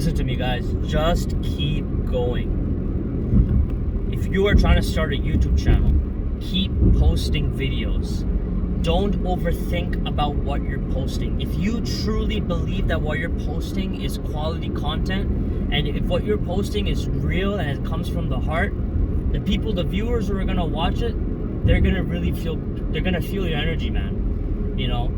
Listen to me, guys. Just keep going. If you are trying to start a YouTube channel, keep posting videos. Don't overthink about what you're posting. If you truly believe that what you're posting is quality content, and if what you're posting is real and it comes from the heart, the viewers who are gonna watch it, they're gonna feel your energy, man. You know?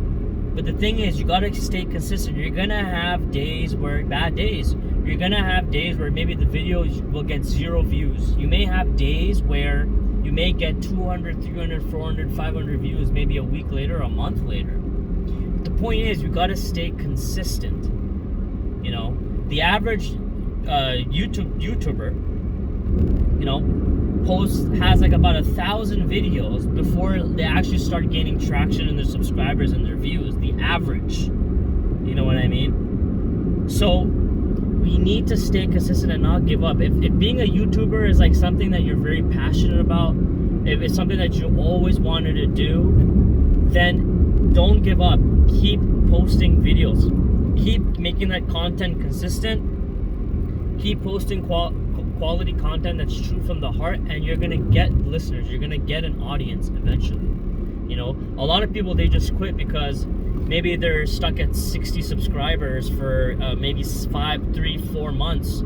But the thing is, you gotta stay consistent. You're gonna have bad days. You're gonna have days where maybe the video will get 0 views. You may have days where you may get 200, 300, 400, 500 views maybe a week later, a month later. But the point is, you gotta stay consistent. You know, the average YouTuber, you know, has like about 1,000 videos before they actually start gaining traction in their subscribers and their views. The average, you know what I mean? So we need to stay consistent and not give up. If being a YouTuber is like something that you're very passionate about, if it's something that you always wanted to do, then don't give up. Keep posting videos. Keep making that content consistent. Keep posting quality content that's true from the heart, and you're gonna get listeners. You're gonna get an audience eventually. You know, a lot of people, they just quit because maybe they're stuck at 60 subscribers for maybe 4 months.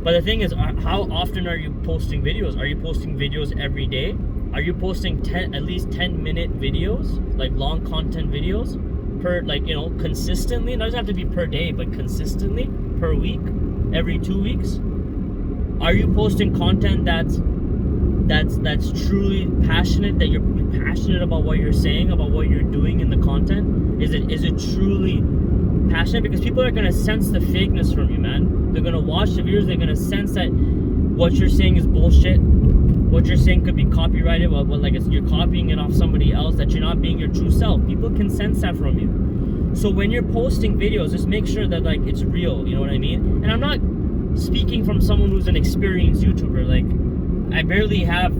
But the thing is, how often are you posting videos? Are you posting videos every day? Are you posting at least 10-minute videos, like long content videos per, like, you know, consistently? It doesn't have to be per day, but consistently per week, every 2 weeks. Are you posting content that's truly passionate, that you're passionate about what you're saying, about what you're doing in the content? Is it truly passionate? Because people are gonna sense the fakeness from you, man. They're gonna watch the videos, they're gonna sense that what you're saying is bullshit. What you're saying could be copyrighted, well, like you're copying it off somebody else, that you're not being your true self. People can sense that from you. So when you're posting videos, just make sure that like it's real, you know what I mean? And I'm not speaking from someone who's an experienced YouTuber. Like, I barely have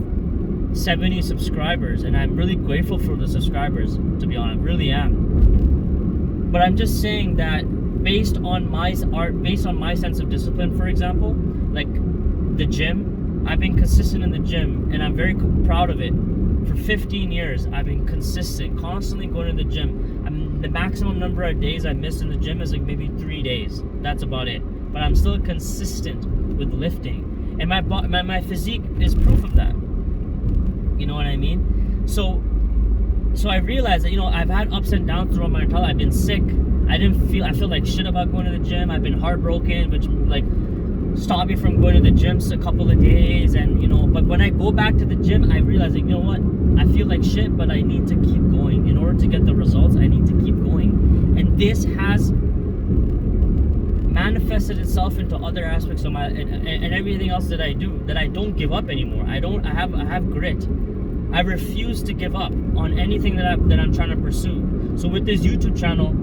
70 subscribers, and I'm really grateful for the subscribers, to be honest. I really am. But I'm just saying that based on my sense of discipline, for example, like the gym, I've been consistent in the gym, and I'm very proud of it. For 15 years, I've been consistent, constantly going to the gym. The maximum number of days I missed in the gym is like maybe 3 days. That's about it. But I'm still consistent with lifting, and my physique is proof of that. You know what I mean? So I realized that, you know, I've had ups and downs throughout my entire life. I've been sick. I feel like shit about going to the gym. I've been heartbroken, which like stopped me from going to the gym a couple of days. And, you know, but when I go back to the gym, I realize, like, you know what? I feel like shit, but I need to keep going. In order to get the results, I need to keep going. And this has manifested itself into other aspects of my and everything else that I do, that I don't give up anymore. I have grit. I refuse to give up on anything that I'm trying to pursue. So with this YouTube channel,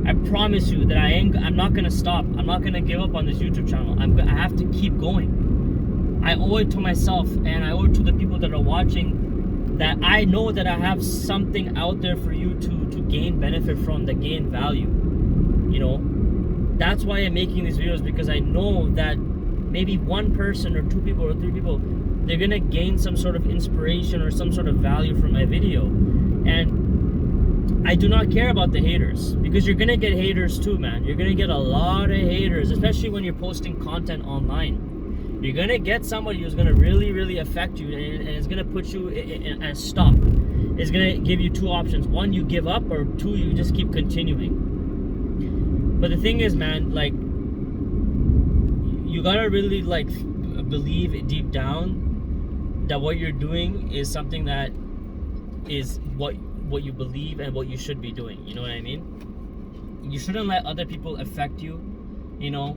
I promise you that I'm not gonna stop. I'm not gonna give up on this YouTube channel. I have to keep going. I owe it to myself, and I owe it to the people that are watching, that I know that I have something out there for you to gain benefit from, that gain value. You know, that's why I'm making these videos, because I know that maybe one person or 2 people or 3 people, they're gonna gain some sort of inspiration or some sort of value from my video. And I do not care about the haters, because you're gonna get haters too, man. You're gonna get a lot of haters, especially when you're posting content online. You're gonna get somebody who's gonna really, really affect you, and it's gonna put you in a stop. It's gonna give you 2 options. 1, you give up, or 2, you just keep continuing. But the thing is, man, like, you gotta really, like, believe deep down that what you're doing is something that is what you believe and what you should be doing. You know what I mean? You shouldn't let other people affect you. You know,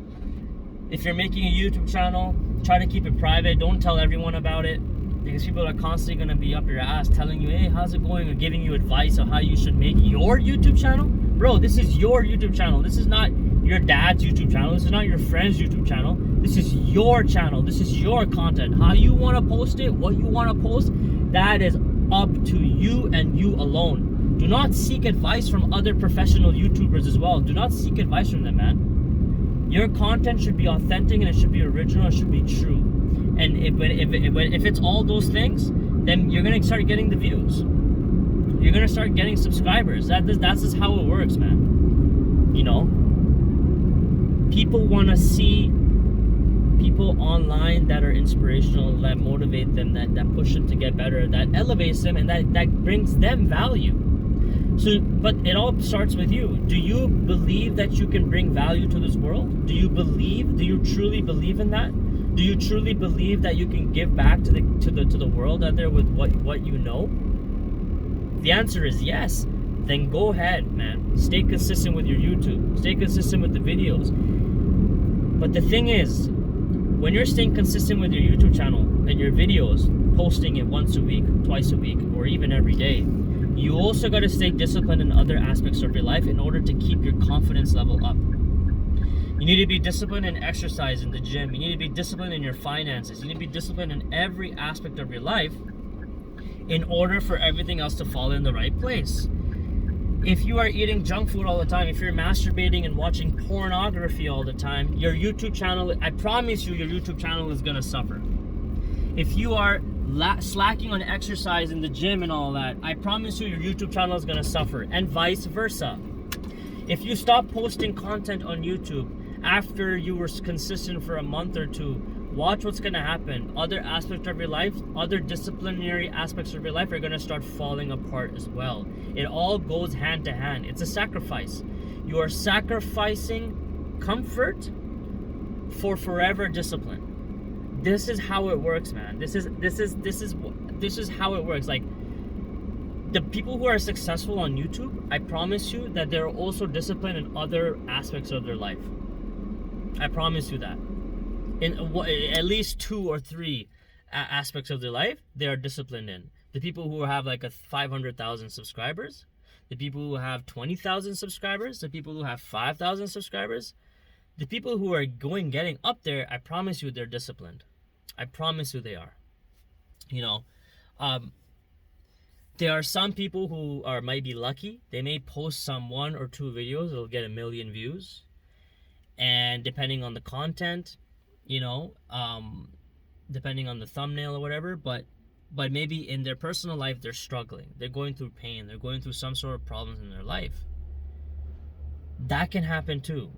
if you're making a YouTube channel, try to keep it private. Don't tell everyone about it, because people are constantly gonna be up your ass telling you, hey, how's it going, or giving you advice on how you should make your YouTube channel. Bro, this is your YouTube channel. This is not your dad's YouTube channel. This is not your friend's YouTube channel. This is your channel. This is your content. How you want to post it, what you want to post, that is up to you and you alone. Do not seek advice from other professional YouTubers as well. Do not seek advice from them, man. Your content should be authentic and it should be original. It should be true. And if it's all those things, then you're gonna start getting the views. You're gonna start getting subscribers. That's just how it works, man. You know, people want to see people online that are inspirational, that motivate them, that push them to get better, that elevates them, and that brings them value. So, but it all starts with you. Do you believe that you can bring value to this world? Do you truly believe in that? Do you truly believe that you can give back to the world out there with what you know? The answer is yes. Then go ahead, man. Stay consistent with your YouTube. Stay consistent with the videos. But the thing is, when you're staying consistent with your YouTube channel and your videos, posting it once a week, twice a week, or even every day, you also got to stay disciplined in other aspects of your life in order to keep your confidence level up. You need to be disciplined in exercise, in the gym. You need to be disciplined in your finances. You need to be disciplined in every aspect of your life in order for everything else to fall in the right place. If you are eating junk food all the time, if you're masturbating and watching pornography all the time, your YouTube channel, I promise you, your YouTube channel is going to suffer. If you are slacking on exercise in the gym and all that, I promise you, your YouTube channel is going to suffer, and vice versa. If you stop posting content on YouTube after you were consistent for a month or two, watch what's going to happen. Other aspects of your life, other disciplinary aspects of your life are going to start falling apart as well. It all goes hand to hand. It's a sacrifice. You are sacrificing comfort for forever discipline. This is how it works, man. This is how it works. Like, the people who are successful on YouTube, I promise you that they're also disciplined in other aspects of their life. I promise you that. In at least 2 or 3 aspects of their life, they are disciplined in. The people who have like 500,000 subscribers, the people who have 20,000 subscribers, the people who have 5,000 subscribers, the people who are getting up there, I promise you they're disciplined. I promise you they are. You know, there are some people who might be lucky. They may post some 1 or 2 videos that'll get 1 million views. And depending on the content, you know, depending on the thumbnail or whatever, but maybe in their personal life, they're struggling. They're going through pain. They're going through some sort of problems in their life. That can happen too.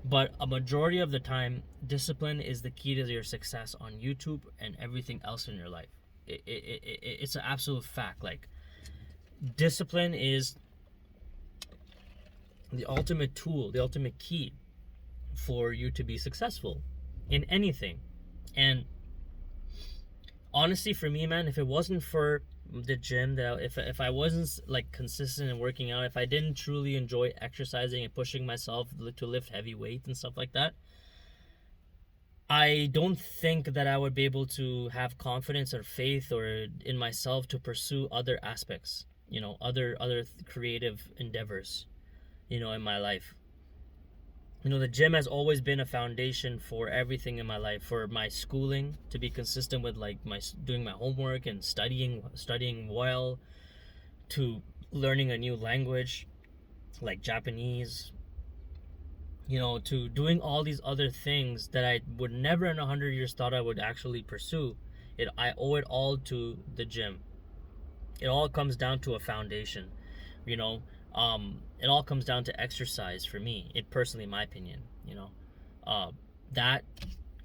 But a majority of the time, discipline is the key to your success on YouTube and everything else in your life. It's an absolute fact. Like, discipline is the ultimate tool, the ultimate key for you to be successful in anything. And honestly, for me, man, if it wasn't for the gym, that if I wasn't like consistent in working out, if I didn't truly enjoy exercising and pushing myself to lift heavy weights and stuff like that, I don't think that I would be able to have confidence or faith or in myself to pursue other aspects, you know, other creative endeavors, you know, in my life. You know, the gym has always been a foundation for everything in my life, for my schooling, to be consistent with like doing my homework and studying well, to learning a new language like Japanese, you know, to doing all these other things that I would never in 100 years thought I would actually pursue. I owe it all to the gym. It all comes down to a foundation, you know. It all comes down to exercise for me. It personally, in my opinion, you know, that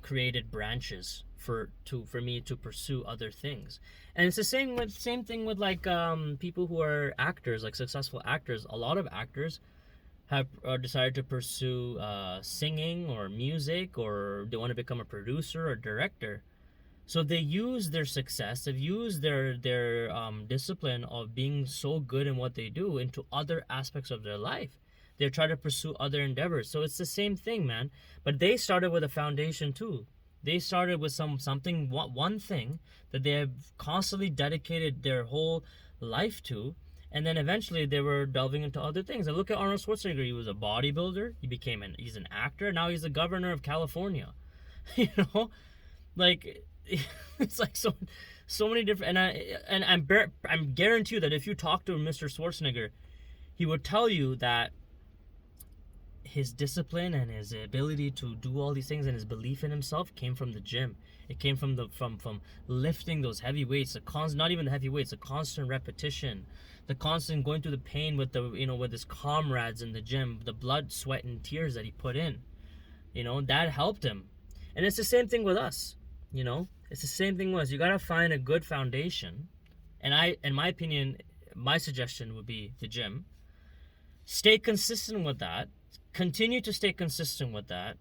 created branches for me to pursue other things. And it's the same thing with like people who are actors, like successful actors. A lot of actors have decided to pursue singing or music, or they want to become a producer or director. So they use their success, they've used their discipline of being so good in what they do into other aspects of their life. They're trying to pursue other endeavors. So it's the same thing, man. But they started with a foundation too. They started with one thing that they have constantly dedicated their whole life to. And then eventually they were delving into other things. And look at Arnold Schwarzenegger. He was a bodybuilder. He's an actor. Now he's the governor of California. You know, like, it's like so many different. And I'm guarantee you that if you talk to Mr. Schwarzenegger, he would tell you that his discipline and his ability to do all these things and his belief in himself came from the gym. It came from from lifting those heavy weights, not even the heavy weights, the constant repetition, the constant going through the pain with with his comrades in the gym, the blood, sweat, and tears that he put in. That helped him. And it's the same thing with us. It's the same thing with us. You gotta find a good foundation. And in my opinion, my suggestion would be the gym. Stay consistent with that. Continue to stay consistent with that.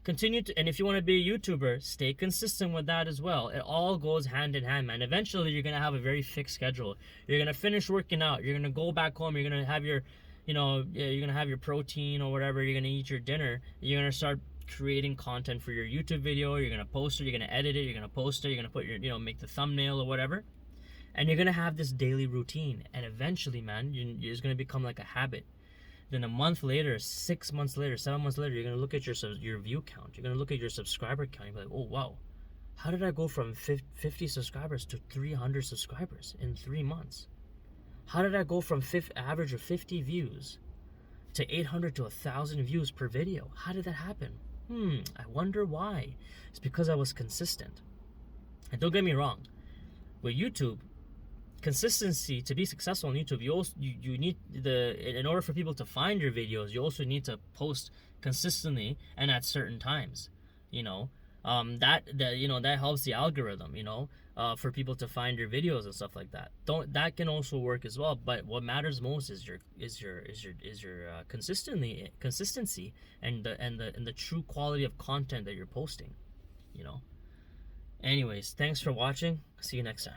And if you want to be a YouTuber, stay consistent with that as well. It all goes hand in hand, man. Eventually, you're gonna have a very fixed schedule. You're gonna finish working out. You're gonna go back home. You're gonna have your, you're gonna have your protein or whatever. You're gonna eat your dinner. You're gonna start creating content for your YouTube video. You're gonna post it. You're gonna edit it. You're gonna post it. You're gonna put your, make the thumbnail or whatever. And you're gonna have this daily routine. And eventually, man, it's gonna become like a habit. Then a month later, 6 months later, 7 months later, you're going to look at your view count. You're going to look at your subscriber count. You're like, oh, wow. How did I go from 50 subscribers to 300 subscribers in 3 months? How did I go from average of 50 views to 800 to 1,000 views per video? How did that happen? I wonder why. It's because I was consistent. And don't get me wrong. With YouTube, consistency, to be successful on YouTube, you need in order for people to find your videos, you also need to post consistently and at certain times. That helps the algorithm, for people to find your videos and stuff like that. That can also work as well, but what matters most is your consistency and the true quality of content that you're posting. Anyways, thanks for watching. See you next time.